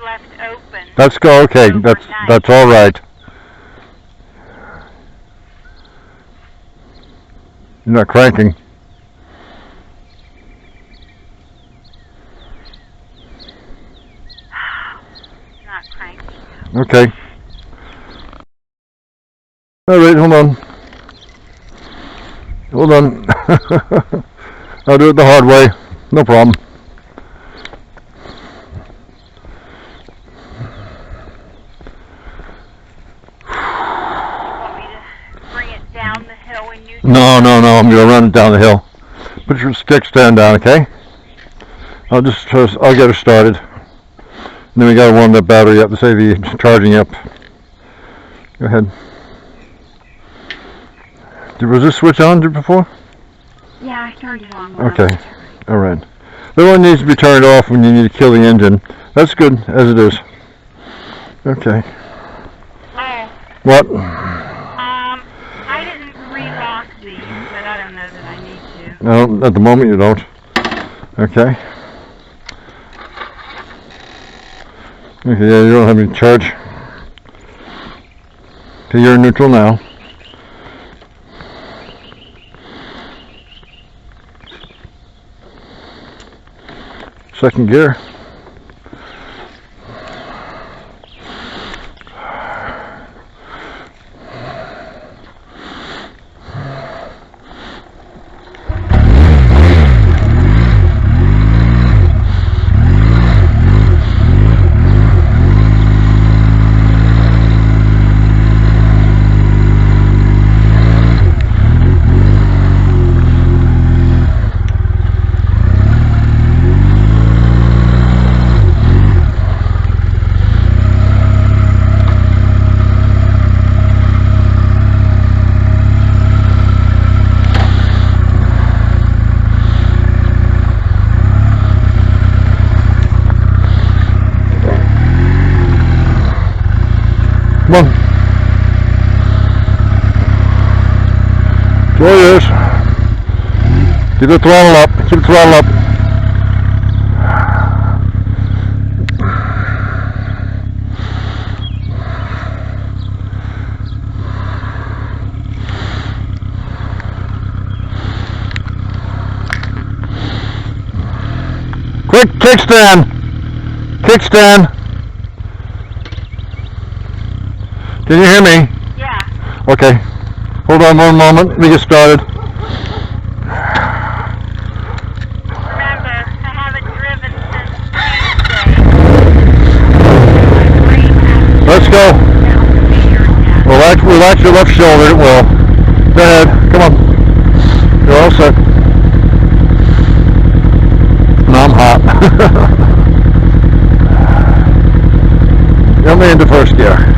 left open. Let's go. Okay, that's all right. You're not cranking. Not cranking. Okay. All right, hold on. Hold on. I'll do it the hard way. No problem. Down the hill when you No, I'm gonna run it down the hill. Put your stick stand down, okay? I'll get her started. And then we gotta warm that battery up to save you charging up. Go ahead. Was this switch on before? Yeah, I turned it on. Okay, alright. The one needs to be turned off when you need to kill the engine. That's good as it is. Okay. Oh. What? I didn't relock these, but I don't know that I need to. No, at the moment you don't. Okay. Okay, yeah, you don't have any charge. Okay, you're in neutral now. Second gear. Come on. It's all yours. Keep the throttle up. Keep the throttle up. Quick kickstand. Kickstand. Can you hear me? Yeah. Okay. Hold on one moment. Let me get started. Remember, I haven't driven since Tuesday. Let's go. Relax your left shoulder. It will. Go ahead. Come on. You're all set. No, I'm hot. Get me into first gear.